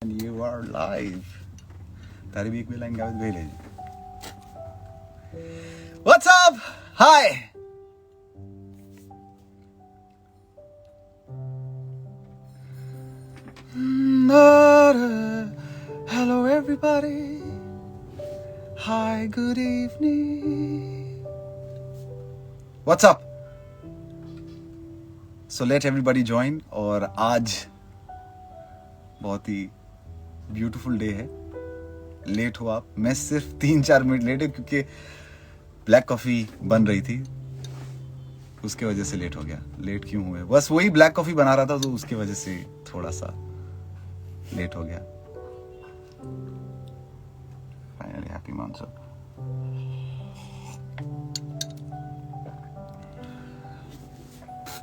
You are live. तारी भी एक भी लाइन गावे तो भेले. What's up? Hi. Hello everybody. Hi, good evening. What's up? So let everybody join. और आज बहुत ही ब्यूटीफुल डे है. लेट हो आप. मैं सिर्फ 3-4 मिनट लेट है क्योंकि ब्लैक कॉफी बन रही थी, उसके वजह से लेट हो गया. लेट क्यों हुए? बस वही ब्लैक कॉफी बना रहा था तो उसके वजह से थोड़ा सा लेट हो गया. Finally happy monsoon.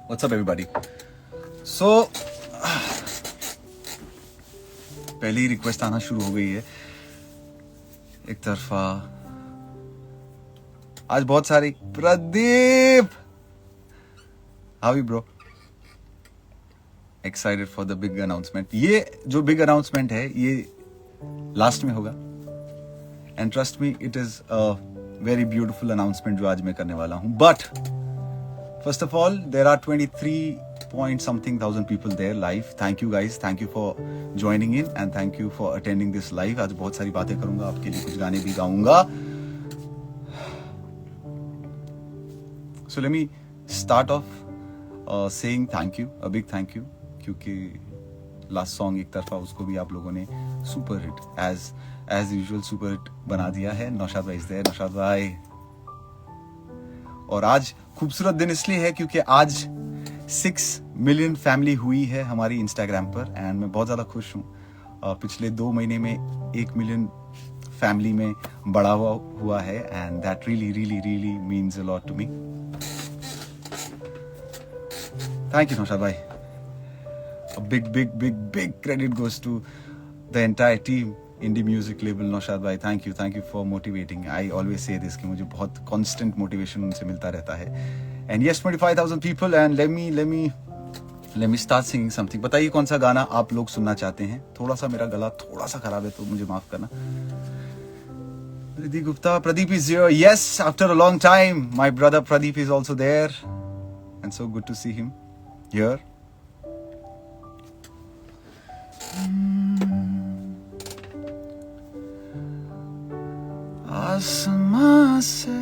What's up everybody. So पहली रिक्वेस्ट आना शुरू हो गई है एक तरफा. आज बहुत सारी. Pradeep, how you bro? Excited for the big announcement. ये जो बिग अनाउंसमेंट है ये लास्ट में होगा. And trust me, it is a very beautiful announcement जो आज मैं करने वाला हूं. But first of all, there are 23 point something thousand people there live. Thank you guys. Thank you for joining in and thank you for attending this live. आज बहुत सारी बातें करूंगा आपके लिए, कुछ गाने भी गाऊंगा. So let me start off saying thank you, a big thank you, क्योंकि last song एक तरफा उसको भी आप लोगों ने super hit as usual super hit बना दिया है. नौशाद भाई is there. नौशाद भाई. और आज खूबसूरत दिन इसलिए है क्योंकि आज 6 मिलियन फैमिली हुई है हमारी इंस्टाग्राम पर एंड मैं बहुत ज़्यादा खुश हूँ. पिछले 2 महीने में 1 मिलियन फैमिली में बढ़ा हुआ है and that really really really means a lot to me. Thank you Naushad भाई. Big big big big credit goes to the entire team indie music label. Naushad भाई, thank you for motivating. I always say this कि मुझे बहुत constant motivation उनसे मिलता रहता है. And yes, 25,000 people and let me start singing something. बताइए कौन सा गाना आप लोग सुनना चाहते हैं. थोड़ा सा मेरा गला थोड़ा सा खराब है तो मुझे माफ करना. Pradeep Gupta, Pradeep is here. Yes, after a long time, my brother Pradeep is also there, and so good to see him here. आसमां से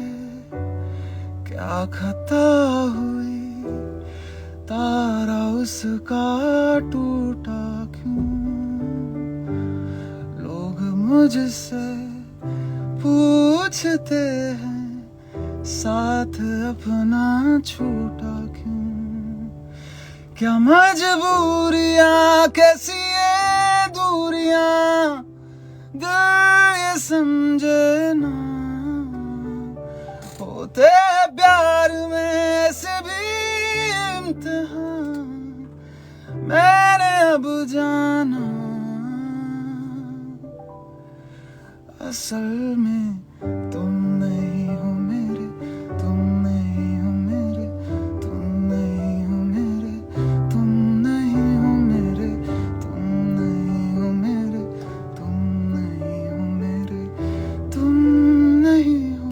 क्या खता हुई, तारा उसका टूटा क्यों. लोग मुझसे पूछते हैं साथ अपना छूटा क्यों. क्या मजबूरियां कैसी ये दूरियां, दिल ये समझे ना. होते प्यार में से भी इम्तिहान, मैंने अब जाना असल में तुम नहीं हो मेरे, तुम नहीं हो मेरे, तुम नहीं हो मेरे, तुम नहीं हो मेरे, तुम नहीं हो मेरे, तुम नहीं हो मेरे, तुम नहीं हो.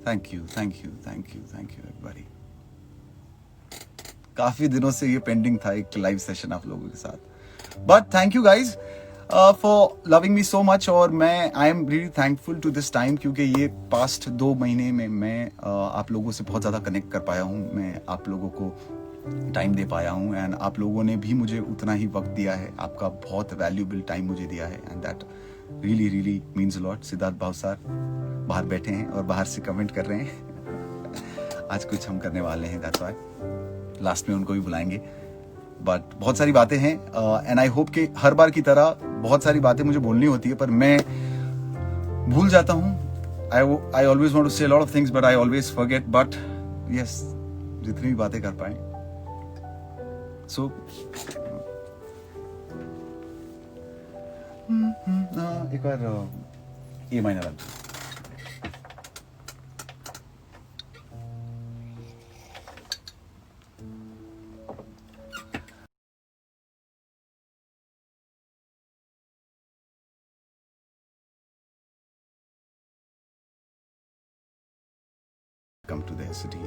Thank you everybody. काफी दिनों से ये पेंडिंग था एक लाइव सेशन आप लोगों के साथ. But thank you guys for loving me so much. और मैं I am really thankful to this time क्योंकि ये पास्ट 2 महीने में मैं आप लोगों से बहुत ज़्यादा कनेक्ट कर पाया हूँ. मैं आप लोगों को टाइम दे पाया हूँ एंड आप लोगों ने भी मुझे उतना ही वक्त दिया है. आपका बहुत वैल्यूबल टाइम मुझे दिया है and that really really means a lot. Siddharth भाव सर बाहर बैठे हैं और बाहर से कमेंट कर रहे हैं. आज कुछ हम करने वाले हैं, दैट्स व्हाई लास्ट में उनको भी बुलाएंगे. बट बहुत सारी बातें हैं एंड आई होप कि हर बार की तरह बहुत सारी बातें मुझे बोलनी होती है पर मैं भूल जाता हूँ. I always want to say lot of things but I always forget. But yes, जितनी भी बातें कर पाए. सो एक बार a minor. come to their city.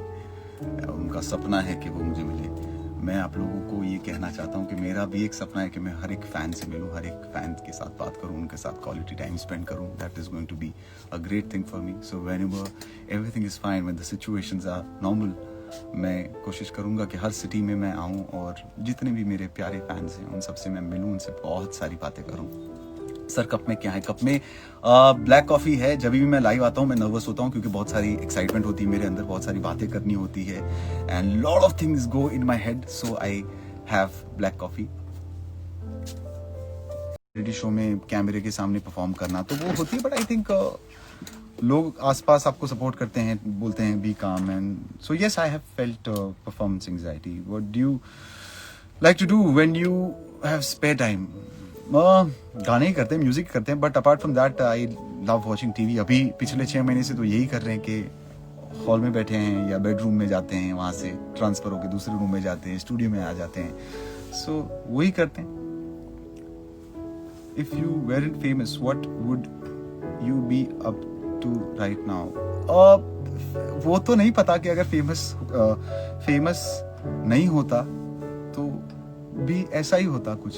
उनका सपना है कि वो मुझे मिले. मैं आप लोगों को ये कहना चाहता हूँ कि मेरा भी एक सपना है कि मैं हर एक फ़ैन से मिलूँ, हर एक फ़ैन के साथ बात करूँ, उनके साथ क्वालिटी टाइम स्पेंड करूँ. That is going to be a great thing for me. So whenever everything is fine, when the situations are normal, मैं कोशिश करूँगा कि हर सिटी में मैं आऊँ और जितने भी मेरे प्यारे फैंस हैं उन सबसे मैं मिलूँ, उनसे बहुत सारी बातें करूँ. सर कप में क्या है? कप में ब्लैक कॉफ़ी है. जब भी मैं लाइव आता हूँ मैं नर्वस होता हूँ क्योंकि बहुत सारी एक्साइटमेंट होती है मेरे अंदर, बहुत सारी बातें करनी होती है and lot of things go in my head. So I have black coffee. Reality show में कैमरे के सामने परफॉर्म करना तो वो होती है, बट आई थिंक लोग आसपास आपको सपोर्ट करते हैं, बोलते हैं बी काम. And so yes, I have felt performance anxiety. What do you like to do when you have spare time? गाने ही करते हैं, म्यूजिक करते हैं, but apart from that I love watching TV. अभी पिछले 6 महीने से तो यही कर रहे हैं कि हॉल में बैठे हैं या बेडरूम में जाते हैं, वहाँ से ट्रांसफर होकर दूसरे रूम में जाते हैं, स्टूडियो में आ जाते हैं. सो वही करते हैं. If you weren't famous, what would you be up to right now? वो तो नहीं पता कि अगर फेमस नहीं होता तो भी ऐसा ही होता, कुछ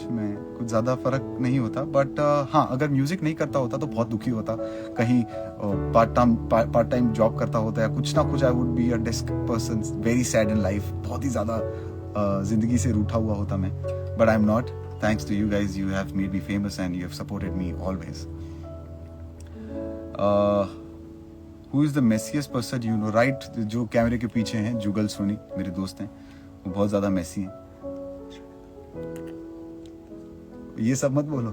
ज़्यादा फर्क नहीं होता. बट हाँ, अगर म्यूजिक नहीं करता होता तो बहुत दुखी होता. कहीं पार्ट टाइम जॉब करता होता या कुछ ना कुछ, I would be a desk person, very sad in life. बहुत ही ज़्यादा जिंदगी से रूठा हुआ होता मैं. But I am not. Thanks to you guys, you have made me famous and you have supported me always. Who is the messiest person you know? Right, जो कैमरे के पीछे हैं, जुगल सोनी मेरे दोस्त हैं, वो बहुत ज़्यादा मेसी हैं. ये सब मत बोलो.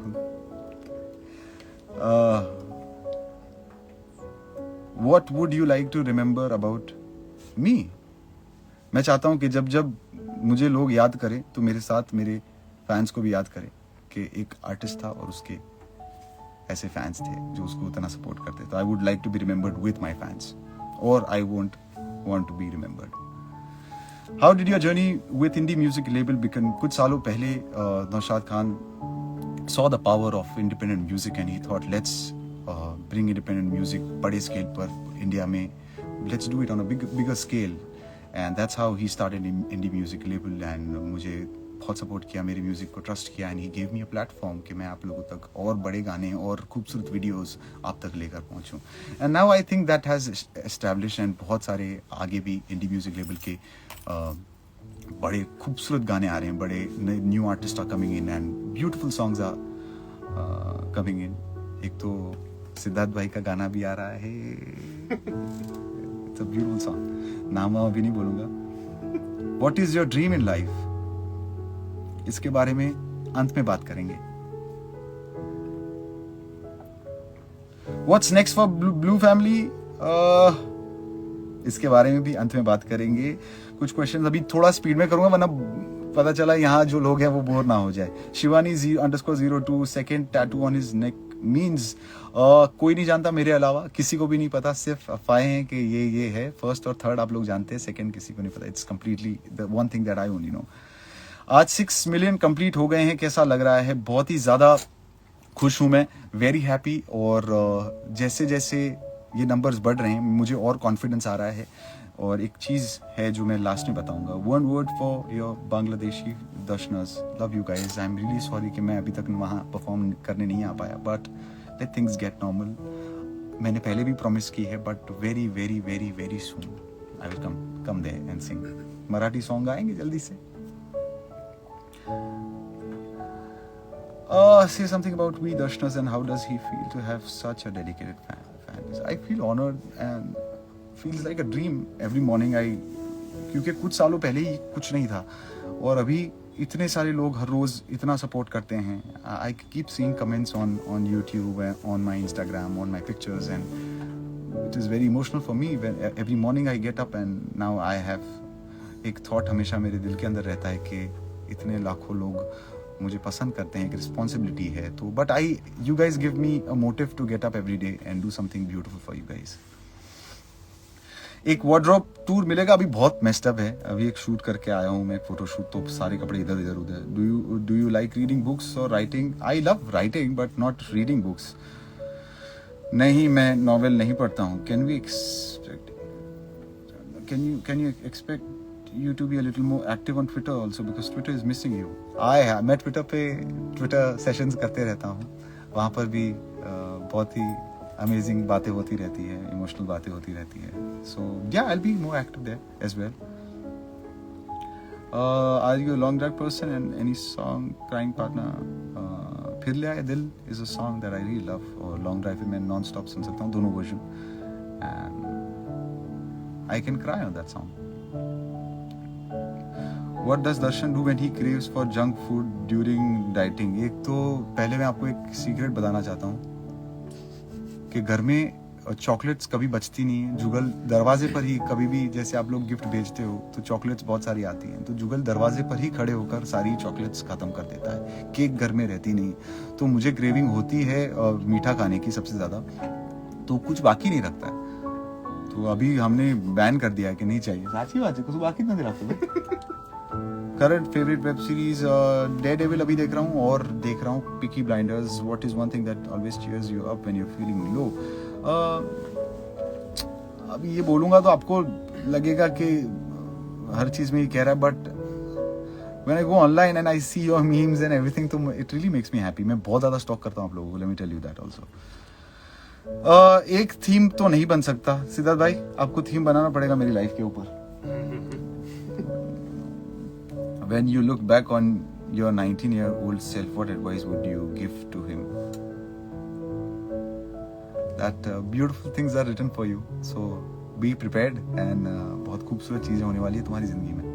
What would you like to remember about me? मैं चाहता हूँ कि जब जब मुझे लोग याद करें तो मेरे साथ मेरे फैंस को भी याद करें कि एक आर्टिस्ट था और उसके ऐसे फैंस थे जो उसको उतना सपोर्ट करते. तो I would like to be remembered with my fans, और I won't want to be remembered. How did your journey with indie music label begin? कुछ सालों पहले Naushad Khan saw the power of independent music and he thought let's bring independent music बड़े scale पर India में, let's do it on a bigger scale. And that's how he started indie music label. And मुझे बहुत support किया, मेरे music को trust किया, and he gave me a platform कि मैं आप लोगों तक और बड़े गाने और खूबसूरत वीडियोस आप तक लेकर पहुंचूं. And now I think that has establish, एंड बहुत सारे आगे भी इंडी म्यूजिक लेवल के बड़े खूबसूरत गाने आ रहे हैं, बड़े new artist are coming in and beautiful songs are coming in. एक तो सिद्धार्थ भाई का गाना भी आ रहा है, इट्स अ ब्यूटीफुल सॉन्ग, नाम अभी नहीं बोलूंगा. What is your dream in life? इसके बारे में अंत में बात करेंगे. What's next for blue family? इसके बारे में भी अंत में बात करेंगे. कुछ क्वेश्चंस अभी थोड़ा स्पीड में करूंगा वरना पता चला यहाँ जो लोग हैं वो बोर ना हो जाए. Shivani _02 second tattoo on his neck means कोई नहीं जानता मेरे अलावा, किसी को भी नहीं पता, सिर्फ अफवाहें हैं कि ये है. फर्स्ट और थर्ड आप लोग जानते हैं, सेकंड किसी को नहीं पता. It's completely the one thing that I only know. आज 6 मिलियन कंप्लीट हो गए हैं. कैसा लग रहा है? बहुत ही ज़्यादा खुश हूँ मैं, वेरी हैप्पी. और जैसे जैसे ये नंबर्स बढ़ रहे हैं मुझे और कॉन्फिडेंस आ रहा है. और एक चीज़ है जो मैं लास्ट में बताऊंगा. One word for your Bangladeshi दर्शनर्स, love you guys. I am really sorry कि मैं अभी तक वहाँ परफॉर्म करने नहीं आ पाया, but let things get normal. मैंने पहले भी प्रॉमिस की है, but very very very very soon I will come there and sing. Marathi song आएंगे जल्दी से. Say something about we Darshaners and how does he feel to have such a dedicated fans? I feel honored and feels like a dream every morning. क्योंकि कुछ सालों पहले ही कुछ नहीं था और अभी इतने सारे लोग हर रोज़ इतना सपोर्ट करते हैं. I keep seeing comments on YouTube, on my Instagram, on my pictures, and it is very emotional for me when every morning I get up and now I have एक thought हमेशा मेरे दिल के अंदर रहता है कि इतने लाखों लोग मुझे पसंद करते हैं, एक रिस्पॉन्सिबिलिटी है. तो but you guys give me a motive to get up every day and do something beautiful for you guys. एक वार्डरोब टूर मिलेगा. अभी बहुत मेस्ड अप है. अभी एक शूट करके आया हूँ मैं, फोटो शूट, तो सारे कपड़े इधर इधर उधर. Do you like reading books और writing? I love writing but not reading books. नहीं, मैं नॉवेल नहीं पढ़ता हूँ. Can we expect? can you expect you to be a little more active on Twitter also, because Twitter is missing you. मैं Twitter पे Twitter sessions करते रहता हूँ, वहाँ पर भी बहुत ही अमेजिंग बातें होती रहती है, इमोशनल बातें होती रहती है. So yeah, I'll be more active there as well. Are you a long drive person and any song crying partner? फिर ले आए दिल is a song that I really love, और long drive पे मैं non stop सुन सकता हूँ दोनों version, and I can cry on that song. What does Darshan do when he craves for junk food during dieting? एक तो पहले मैं आपको एक सीक्रेट बताना चाहता हूँ कि घर में चॉकलेट्स कभी बचती नहीं है. जुगल दरवाजे पर ही, कभी भी जैसे आप लोग गिफ्ट भेजते हो तो चॉकलेट्स बहुत सारी आती हैं, तो जुगल दरवाजे पर ही खड़े होकर सारी चॉकलेट्स खत्म कर देता है. केक घर में रहती नहीं, तो मुझे क्रेविंग होती है मीठा खाने की सबसे ज़्यादा, तो कुछ बाकी नहीं रखता है. तो अभी हमने बैन कर दिया है कि नहीं चाहिए. साची बात है, कुछ बाकी नहीं रखता. Current favourite web series Daredevil अभी देख रहा हूँ, और देख रहा हूँ Peaky Blinders. What is one thing that always cheers you up when you are feeling low? अभी ये बोलूंगा तो आपको लगेगा कि हर चीज में ये कह रहा है, but when I go online and I see your memes and everything, तो it really makes me happy. मैं बहुत ज्यादा स्टॉक करता हूँ आप लोगों को, let me tell you that also. एक थीम तो नहीं बन सकता सिद्धार्थ भाई, आपको थीम बनाना पड़ेगा मेरी लाइफ के ऊपर. When you look back on your 19-year-old self, what advice would you give to him? That beautiful things are written for you, so be prepared, and बहुत खूबसूरत चीजें होने वाली है तुम्हारी जिंदगी में.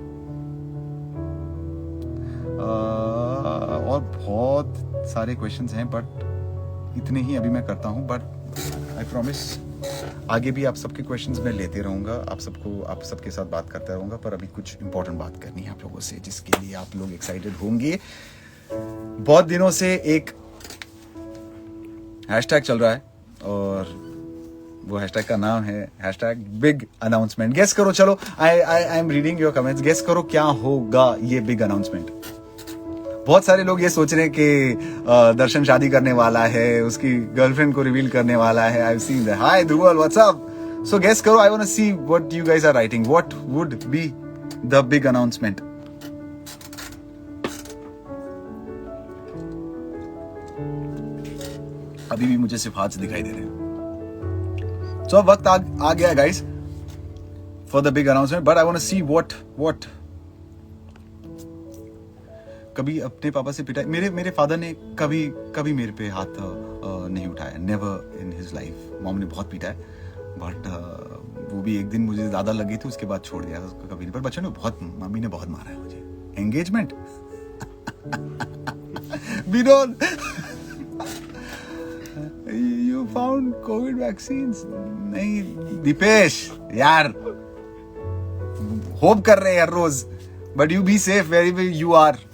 और बहुत सारे क्वेश्चंस हैं, बट इतने ही अभी मैं करता हूँ. बट आई प्रॉमिस आगे भी आप सबके क्वेश्चंस मैं लेते रहूंगा, आप सबके साथ बात करता रहूंगा. पर अभी कुछ इंपॉर्टेंट बात करनी है आप लोगों से, जिसके लिए आप लोग एक्साइटेड होंगे. बहुत दिनों से एक हैशटैग चल रहा है, और वो हैशटैग का नाम है हैशटैग बिग अनाउंसमेंट. गेस करो, चलो I am reading your comments. Guess करो क्या होगा ये बिग अनाउंसमेंट. बहुत सारे लोग ये सोच रहे हैं कि दर्शन शादी करने वाला है, उसकी गर्लफ्रेंड को रिवील करने वाला है. I have seen that. Hi Dhruval, what's up? So guess करो. I want to see what you guys are writing. What would be the big announcement? अभी भी मुझे सिर्फ हाथ से दिखाई दे रहे हैं. सो वक्त आ गया guys for the big announcement, but I want to see what. कभी अपने पापा से पिटाई, मेरे फादर ने कभी मेरे पे हाथ नहीं उठाया. Never in his life. Mom ने बहुत पीटा है, बट वो भी एक दिन मुझे ज्यादा लगी थी, उसके बाद छोड़ दिया उसको. कभी नहीं. पर बच्चों ने बहुत, मम्मी ने बहुत मारा है मुझे. Engagement Vinod, you found covid vaccines? नहीं दीपेश यार, होप कर रहे हैं हर रोज, but you be safe very you are.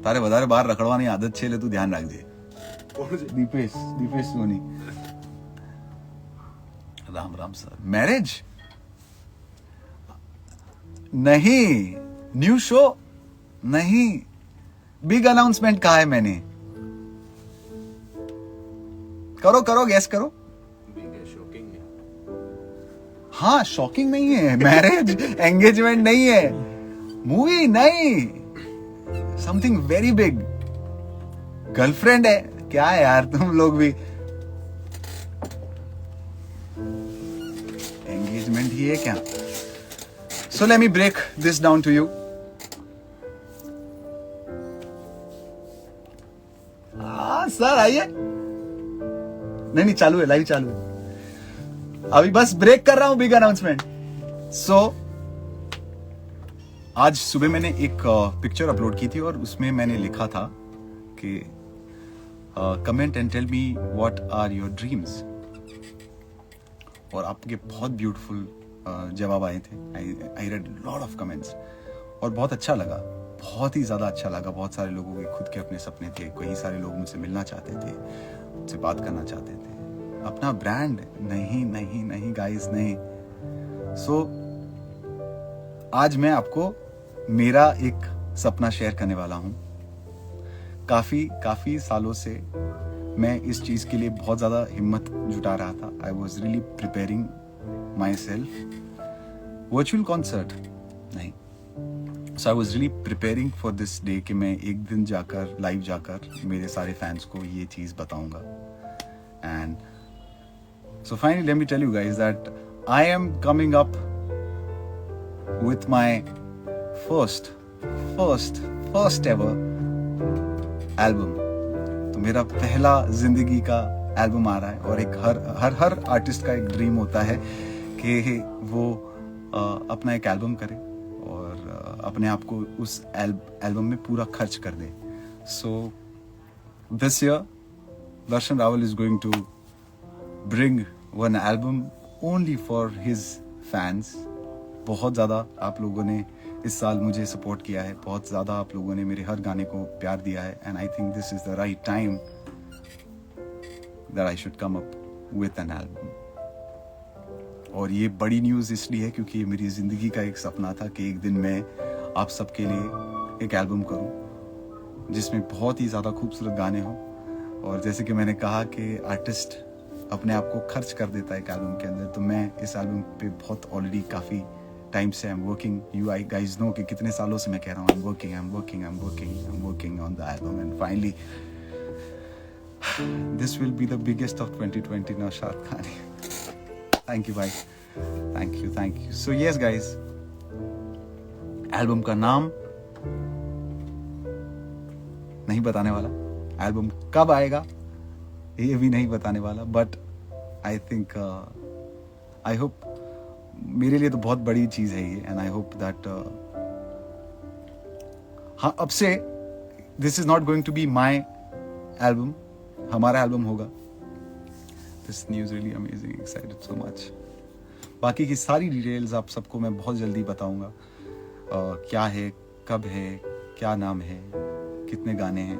तारे વધારે બહાર રખડવાની આદત છે, એટલે તું ધ્યાન રાખજે. दीपेश सोनी. राम सर. मैरिज नहीं, न्यू शो नहीं, बिग अनाउंसमेंट कहा है मैंने. करो गेस करो. हाँ, शॉकिंग नहीं है. मैरिज एंगेजमेंट नहीं है. मूवी नहीं, समथिंग वेरी बिग. गर्लफ्रेंड है. क्या है यार तुम लोग भी. एंगेजमेंट ही है क्या? So let me break this down to you. Sir आइए. नहीं चालू है, लाइव चालू है. अभी बस ब्रेक कर रहा हूं. Big announcement. सो आज सुबह मैंने एक पिक्चर अपलोड की थी, और उसमें मैंने लिखा था कि comment and tell me what are your dreams. और आपके बहुत ब्यूटीफुल जवाब आए थे. I read lot of comments, और बहुत अच्छा लगा, बहुत ही ज़्यादा अच्छा लगा. बहुत सारे लोगों के खुद के अपने सपने थे. कई सारे लोग मुझसे मिलना चाहते थे, मुझसे बात करना चाहते थे. अपना ब्रांड नहीं गाइस, नहीं. सो आज मैं आपको मेरा एक सपना शेयर करने वाला हूं. काफी सालों से मैं इस चीज के लिए बहुत ज्यादा हिम्मत जुटा रहा था. I was really preparing myself. Virtual concert नहीं. So I was really preparing for this day कि मैं एक दिन जाकर लाइव जाकर मेरे सारे फैंस को ये चीज़ बताऊंगा. And so finally let me tell you guys that I am coming up with my first ever album. तो मेरा पहला जिंदगी का एल्बम आ रहा है. और एक हर आर्टिस्ट का एक ड्रीम होता है कि वो अपना एक एल्बम करे और अपने आप को उस एल्बम में पूरा खर्च कर दे. So this year Darshan Raval is going to bring one album only for his fans. बहुत ज़्यादा आप लोगों ने इस साल मुझे सपोर्ट किया है. बहुत ज़्यादा आप लोगों ने मेरे हर गाने को प्यार दिया है. And I think this is the right time that I should come up with an album. और ये बड़ी न्यूज़ इसलिए है क्योंकि ये मेरी ज़िंदगी का एक सपना था कि एक दिन मैं आप सबके लिए एक एल्बम करूं जिसमें बहुत ही ज़्यादा खूबसूरत गाने हों. और जैसे कि मैंने कहा कि आर्टिस्ट अपने आप को खर्च कर देता है एक एल्बम के अंदर, तो मैं इस एल्बम पे बहुत ऑलरेडी काफ़ी टाइम से I am working. You I guys know कि कितने सालों से मैं कह रहा हूँ I am working on the album. And finally this will be the biggest of 2020 Naushad Khan. Thank you भाई, thank you. So yes guys, album का नाम नहीं बताने वाला, एल्बम कब आएगा ये भी नहीं बताने वाला. But I think I hope, मेरे लिए तो बहुत बड़ी चीज है ये. एंड आई होप दैट हाँ, अब से this is not going to be my album, हमारा एल्बम होगा. This news really amazing, excited so much. बाकी की सारी डिटेल्स आप सबको मैं बहुत जल्दी बताऊंगा. क्या है, कब है, क्या नाम है, कितने गाने हैं.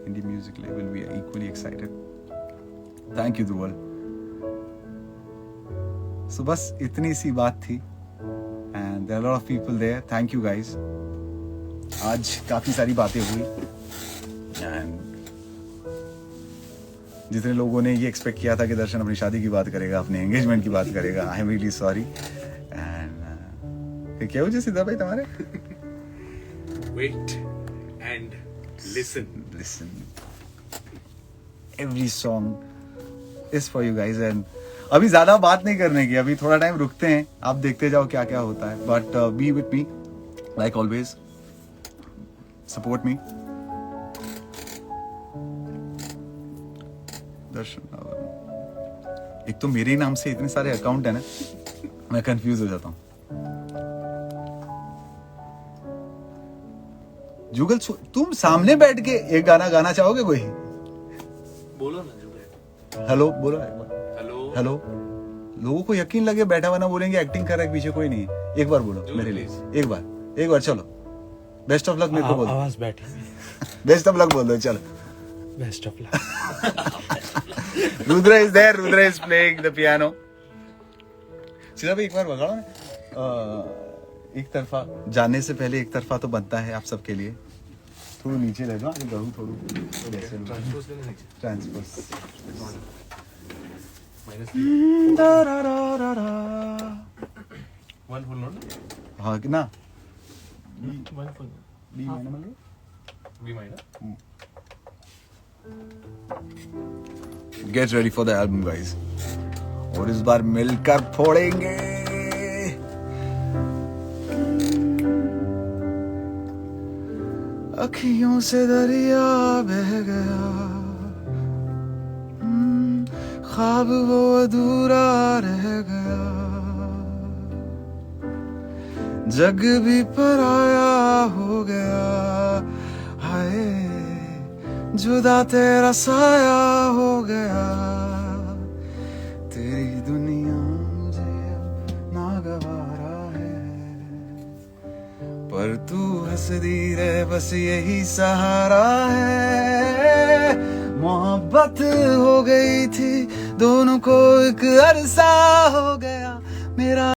इंडी म्यूजिक लेवल we are equally excited. Thank you Dhruval. So बस इतनी सी बात थी. And there are lot of people there. Thank you guys. आज काफी सारी बातें हुई. एंड जितने लोगों ने ये एक्सपेक्ट किया था कि दर्शन अपनी शादी की बात करेगा, अपने एंगेजमेंट की बात करेगा, I am really sorry. And क्या हो जैसे भाई तुम्हारे wait and listen. Every song is for you guys. And अभी ज्यादा बात नहीं करने की, अभी थोड़ा टाइम रुकते हैं, आप देखते जाओ क्या क्या होता है. But be with me like always, support me. Darshan, एक तो मेरे ही नाम से इतने सारे अकाउंट है ना, मैं कंफ्यूज हो जाता हूँ. जुगल, तुम सामने बैठ के एक गाना गाना चाहोगे? कोई बोलो ना जुगल. हेलो बोलो. हेलो. लोगों को यकीन लगे बैठा हुआ ना बोलेंगे एक्टिंग कर रहा है पीछे कोई नहीं. एक बार बोलो मेरे लिए, एक बार चलो. बेस्ट ऑफ लक मेरे को बोलो. आवाज बैठी. बेस्ट ऑफ लक बोल दो. चलो, best of luck. Rudra is there. Rudra is playing the piano. सीधा भाई एक बार बगाड़ो ना. एक तरफा जाने से पहले एक तरफा तो बनता है आप सबके लिए. थोड़ा नीचे ले जाओ, गहू थोड़ा ट्रांसपोज. One full note. हाँ कि ना, one full. B minor. B minor. Get ready for the album guys. और इस बार मिलकर फोड़ेंगे. अखियों से दरिया बह गया, ख्वाब वो अधूरा रह गया. जग भी पराया हो गया. हाय जुदा तेरा साया हो गया. तेरी दुनिया मुझे अब नागवारा है, पर तू हंस दी रे बस यही सहारा है. मोहब्बत हो गई थी दोनों को, एक अरसा हो गया मेरा.